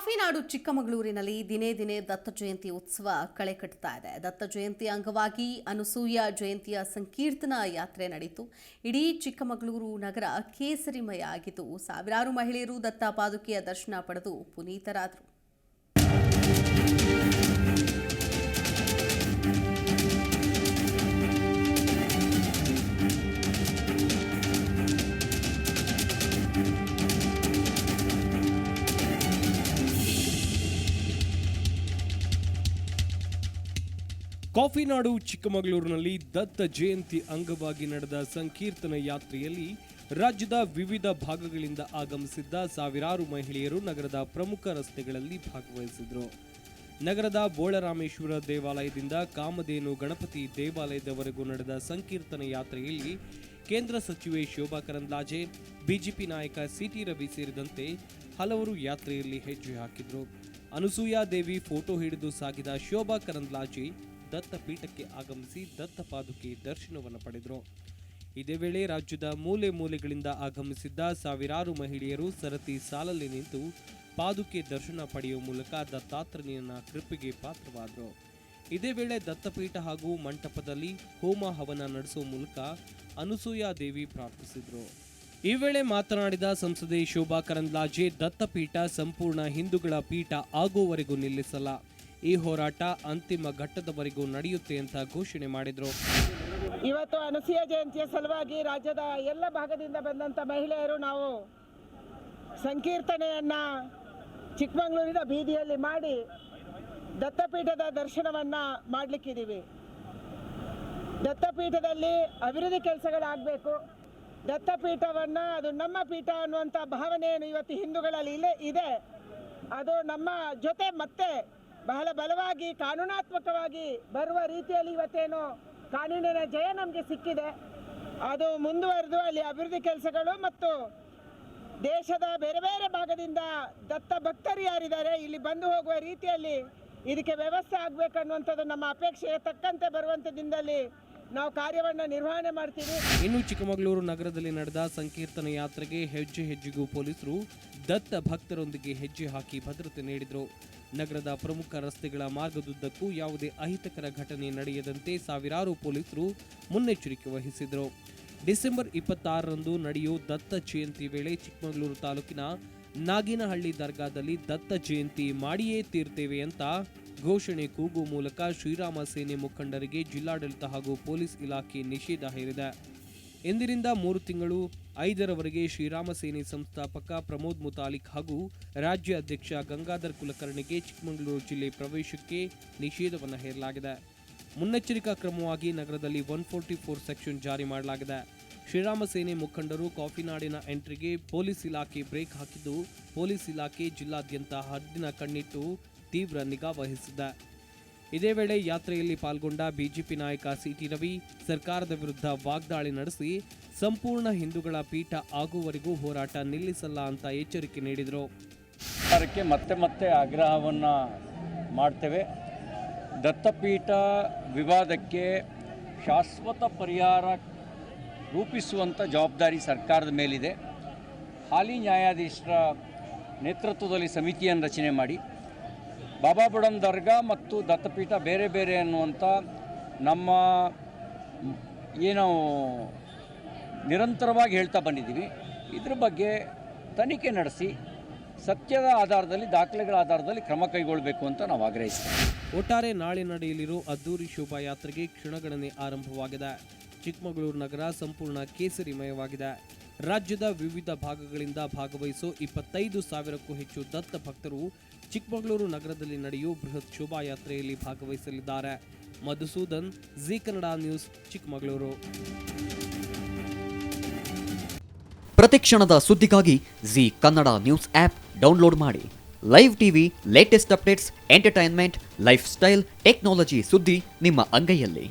ಕಾಫಿನಾಡು ಚಿಕ್ಕಮಗಳೂರಿನಲ್ಲಿ ದಿನೇ ದಿನೇ ದತ್ತ ಜಯಂತಿ ಉತ್ಸವ ಕಳೆ ಕಟ್ಟುತ್ತಾ ಇದೆ. ದತ್ತ ಜಯಂತಿ ಅಂಗವಾಗಿ ಅನಸೂಯ ಜಯಂತಿಯ ಸಂಕೀರ್ತನಾ ಯಾತ್ರೆ ನಡೆಯಿತು. ಇಡೀ ಚಿಕ್ಕಮಗಳೂರು ನಗರ ಕೇಸರಿಮಯ ಆಗಿದ್ದು, ಸಾವಿರಾರು ಮಹಿಳೆಯರು ದತ್ತ ಪಾದುಕೆಯ ದರ್ಶನ ಪಡೆದು ಪುನೀತರಾದರು. ಕಾಫಿನಾಡು ಚಿಕ್ಕಮಗಳೂರಿನಲ್ಲಿ ದತ್ತ ಜಯಂತಿ ಅಂಗವಾಗಿ ನಡೆದ ಸಂಕೀರ್ತನ ಯಾತ್ರೆಯಲ್ಲಿ ರಾಜ್ಯದ ವಿವಿಧ ಭಾಗಗಳಿಂದ ಆಗಮಿಸಿದ್ದ ಸಾವಿರಾರು ಮಹಿಳೆಯರು ನಗರದ ಪ್ರಮುಖ ರಸ್ತೆಗಳಲ್ಲಿ ಭಾಗವಹಿಸಿದರು. ನಗರದ ಬೋಳರಾಮೇಶ್ವರ ದೇವಾಲಯದಿಂದ ಕಾಮಧೇನು ಗಣಪತಿ ದೇವಾಲಯದವರೆಗೂ ನಡೆದ ಸಂಕೀರ್ತನ ಯಾತ್ರೆಯಲ್ಲಿ ಕೇಂದ್ರ ಸಚಿವೆ ಶೋಭಾ ಕರಂದ್ಲಾಜೆ, ಬಿಜೆಪಿ ನಾಯಕ ಸಿಟಿ ರವಿ ಸೇರಿದಂತೆ ಹಲವರು ಯಾತ್ರೆಯಲ್ಲಿ ಹೆಜ್ಜೆ ಹಾಕಿದರು. ಅನಸೂಯ ದೇವಿ ಫೋಟೋ ಹಿಡಿದು ಸಾಗಿದ ಶೋಭಾ ಕರಂದ್ಲಾಜೆ ದತ್ತ ಪೀಠಕ್ಕೆ ಆಗಮಿಸಿ ದತ್ತ ಪಾದುಕೆ ದರ್ಶನವನ್ನು ಪಡೆದರು. ಇದೇ ವೇಳೆ ರಾಜ್ಯದ ಮೂಲೆ ಮೂಲೆಗಳಿಂದ ಆಗಮಿಸಿದ್ದ ಸಾವಿರಾರು ಮಹಿಳೆಯರು ಸರತಿ ಸಾಲಲ್ಲಿ ನಿಂತು ಪಾದುಕೆ ದರ್ಶನ ಪಡೆಯುವ ಮೂಲಕ ದತ್ತಾತ್ರೇಯನ ಕೃಪೆಗೆ ಪಾತ್ರವಾದರು. ಇದೇ ವೇಳೆ ದತ್ತಪೀಠ ಹಾಗೂ ಮಂಟಪದಲ್ಲಿ ಹೋಮ ಹವನ ನಡೆಸುವ ಮೂಲಕ ಅನಸೂಯ ದೇವಿ ಪ್ರಾರ್ಥಿಸಿದರು. ಈ ವೇಳೆ ಮಾತನಾಡಿದ ಸಂಸದೆ ಶೋಭಾ ಕರಂದ್ಲಾಜೆ, ದತ್ತಪೀಠ ಸಂಪೂರ್ಣ ಹಿಂದೂಗಳ ಪೀಠ ಆಗುವವರೆಗೂ ನಿಲ್ಲಿಸಲ್ಲ, ಈ ಹೋರಾಟ ಅಂತಿಮ ಘಟ್ಟದವರೆಗೂ ನಡೆಯುತ್ತೆ ಅಂತ ಘೋಷಣೆ ಮಾಡಿದರು. ಇವತ್ತು ಅನಸೂಯ ಜಯಂತಿಯ ಸಲುವಾಗಿ ರಾಜ್ಯದ ಎಲ್ಲ ಭಾಗದಿಂದ ಬಂದಂಥ ಮಹಿಳೆಯರು ನಾವು ಸಂಕೀರ್ತನೆಯನ್ನ ಚಿಕ್ಕಮಗಳೂರಿನ ಬೀದಿಯಲ್ಲಿ ಮಾಡಿ ದತ್ತಪೀಠದ ದರ್ಶನವನ್ನ ಮಾಡಲಿಕ್ಕಿದ್ದೀವಿ. ದತ್ತಪೀಠದಲ್ಲಿ ಅಭಿವೃದ್ಧಿ ಕೆಲಸಗಳಾಗಬೇಕು. ದತ್ತಪೀಠವನ್ನ ಅದು ನಮ್ಮ ಪೀಠ ಅನ್ನುವಂಥ ಭಾವನೆಯನ್ನು ಇವತ್ತು ಹಿಂದೂಗಳಲ್ಲಿ ಇದೆ. ಅದು ನಮ್ಮ ಜೊತೆ ಮತ್ತೆ ಬಹಳ ಬಲವಾಗಿ ಕಾನೂನಾತ್ಮಕವಾಗಿ ಬರುವ ರೀತಿಯಲ್ಲಿ ಇವತ್ತೇನು ಕಾನೂನಿನ ಜಯ ನಮಗೆ ಸಿಕ್ಕಿದೆ, ಅದು ಮುಂದುವರೆದು ಅಲ್ಲಿ ಅಭಿವೃದ್ಧಿ ಕೆಲಸಗಳು ಮತ್ತು ದೇಶದ ಬೇರೆ ಬೇರೆ ಭಾಗದಿಂದ ದತ್ತ ಭಕ್ತರು ಯಾರಿದ್ದಾರೆ ಇಲ್ಲಿ ಬಂದು ಹೋಗುವ ರೀತಿಯಲ್ಲಿ ಇದಕ್ಕೆ ವ್ಯವಸ್ಥೆ ಆಗಬೇಕನ್ನುವಂಥದ್ದು ನಮ್ಮ ಅಪೇಕ್ಷೆಗೆ ತಕ್ಕಂತೆ ಬರುವಂಥ ದಿನದಲ್ಲಿ ನಾವು ಕಾರ್ಯವನ್ನು ನಿರ್ವಹಣೆ ಮಾಡ್ತೀವಿ. ಇನ್ನು ಚಿಕ್ಕಮಗಳೂರು ನಗರದಲ್ಲಿ ನಡೆದ ಸಂಕೀರ್ತನ ಯಾತ್ರೆಗೆ ಹೆಜ್ಜೆ ಹೆಜ್ಜೆಗೂ ಪೊಲೀಸರು ದತ್ತ ಭಕ್ತರೊಂದಿಗೆ ಹೆಜ್ಜೆ ಹಾಕಿ ಭದ್ರತೆ ನೀಡಿದರು. ನಗರದ ಪ್ರಮುಖ ರಸ್ತೆಗಳ ಮಾರ್ಗದುದ್ದಕ್ಕೂ ಯಾವುದೇ ಅಹಿತಕರ ಘಟನೆ ನಡೆಯದಂತೆ ಸಾವಿರಾರು ಪೊಲೀಸರು ಮುನ್ನೆಚ್ಚರಿಕೆ ವಹಿಸಿದರು. ಡಿಸೆಂಬರ್ 26ರಂದು ನಡೆಯುವ ದತ್ತ ಜಯಂತಿ ವೇಳೆ ಚಿಕ್ಕಮಗಳೂರು ತಾಲೂಕಿನ ನಾಗಿನಹಳ್ಳಿ ದರ್ಗಾದಲ್ಲಿ ದತ್ತ ಜಯಂತಿ ಮಾಡಿಯೇ ತೀರ್ತೇವೆ ಅಂತ ಘೋಷಣೆ ಕೂಗುವ ಮೂಲಕ ಶ್ರೀರಾಮ ಸೇನೆ ಮುಖಂಡರಿಗೆ ಜಿಲ್ಲಾಡಳಿತ ಹಾಗೂ ಪೊಲೀಸ್ ಇಲಾಖೆ ನಿಷೇಧ ಹೇರಿದೆ. ಇಂದಿನಿಂದ 3 ತಿಂಗಳು 5ರವರೆಗೆ ಶ್ರೀರಾಮ ಸೇನೆ ಸಂಸ್ಥಾಪಕ ಪ್ರಮೋದ್ ಮುತಾಲಿಕ್ ಹಾಗೂ ರಾಜ್ಯ ಅಧ್ಯಕ್ಷ ಗಂಗಾಧರ್ ಕುಲಕರ್ಣಿಗೆ ಚಿಕ್ಕಮಗಳೂರು ಜಿಲ್ಲೆ ಪ್ರವೇಶಕ್ಕೆ ನಿಷೇಧವನ್ನು ಹೇರಲಾಗಿದೆ. ಮುನ್ನೆಚ್ಚರಿಕಾ ಕ್ರಮವಾಗಿ ನಗರದಲ್ಲಿ 144 ಸೆಕ್ಷನ್ ಜಾರಿ ಮಾಡಲಾಗಿದೆ. ಶ್ರೀರಾಮ ಸೇನೆ ಮುಖಂಡರು ಕಾಫಿನಾಡಿನ ಎಂಟ್ರಿಗೆ ಪೊಲೀಸ್ ಇಲಾಖೆ ಬ್ರೇಕ್ ಹಾಕಿದ್ದು, ಪೊಲೀಸ್ ಇಲಾಖೆ ಜಿಲ್ಲಾದ್ಯಂತ ಹದ್ದಿನ ಕಣ್ಣಿಟ್ಟು ತೀವ್ರ ನಿಗಾ ವಹಿಸಿದೆ. ಇದೇ ವೇಳೆ ಯಾತ್ರೆಯಲ್ಲಿ ಪಾಲ್ಗೊಂಡ ಬಿಜೆಪಿ ನಾಯಕ ಸಿಟಿ ರವಿ ಸರ್ಕಾರದ ವಿರುದ್ಧ ವಾಗ್ದಾಳಿ ನಡೆಸಿ ಸಂಪೂರ್ಣ ಹಿಂದೂಗಳ ಪೀಠ ಆಗುವವರೆಗೂ ಹೋರಾಟ ನಿಲ್ಲಿಸಲ್ಲ ಅಂತ ಎಚ್ಚರಿಕೆ ನೀಡಿದರು. ಸರ್ಕಾರಕ್ಕೆ ಮತ್ತೆ ಆಗ್ರಹವನ್ನು ಮಾಡ್ತೇವೆ. ದತ್ತಪೀಠ ವಿವಾದಕ್ಕೆ ಶಾಶ್ವತ ಪರಿಹಾರ ರೂಪಿಸುವಂಥ ಜವಾಬ್ದಾರಿ ಸರ್ಕಾರದ ಮೇಲಿದೆ. ಹಾಲಿ ನ್ಯಾಯಾಧೀಶರ ನೇತೃತ್ವದಲ್ಲಿ ಸಮಿತಿಯನ್ನು ರಚನೆ ಮಾಡಿ ಬಾಬಾ ಬುಡನ್ ದರ್ಗಾ ಮತ್ತು ದತ್ತಪೀಠ ಬೇರೆ ಬೇರೆ ಅನ್ನುವಂಥ ನಮ್ಮ ಏನು ನಿರಂತರವಾಗಿ ಹೇಳ್ತಾ ಬಂದಿದ್ದೀವಿ, ಇದ್ರ ಬಗ್ಗೆ ತನಿಖೆ ನಡೆಸಿ ಸತ್ಯದ ಆಧಾರದಲ್ಲಿ, ದಾಖಲೆಗಳ ಆಧಾರದಲ್ಲಿ ಕ್ರಮ ಕೈಗೊಳ್ಳಬೇಕು ಅಂತ ನಾವು ಆಗ್ರಹಿಸ್ತೀವಿ. ಒಟ್ಟಾರೆ ನಾಳೆ ನಡೆಯಲಿರೋ ಅದ್ದೂರಿ ಶೋಭಾಯಾತ್ರೆಗೆ ಕ್ಷಣಗಣನೆ ಆರಂಭವಾಗಿದೆ. ಚಿಕ್ಕಮಗಳೂರು ನಗರ ಸಂಪೂರ್ಣ ಕೇಸರಿಮಯವಾಗಿದೆ. ರಾಜ್ಯದ ವಿವಿಧ ಭಾಗಗಳಿಂದ ಭಾಗವಹಿಸೋ 25,000ಕ್ಕೂ ಹೆಚ್ಚು ದತ್ತ ಭಕ್ತರು ಚಿಕ್ಕಮಗಳೂರು ನಗರದಲ್ಲಿ ನಡೆಯುವ ಬೃಹತ್ ಶೋಭಾಯಾತ್ರೆಯಲ್ಲಿ ಭಾಗವಹಿಸಲಿದ್ದಾರೆ. ಮಧುಸೂದನ್, ಜಿ ಕನ್ನಡ ನ್ಯೂಸ್, ಚಿಕ್ಕಮಗಳೂರು. ಪ್ರತಿಕ್ಷಣದ ಸುದ್ದಿಗಾಗಿ Zee Kannada news app download ಮಾಡಿ. Live TV, latest updates, entertainment, lifestyle, technology ಸುದ್ದಿ ನಿಮ್ಮ ಅಂಗೈಯಲ್ಲಿ.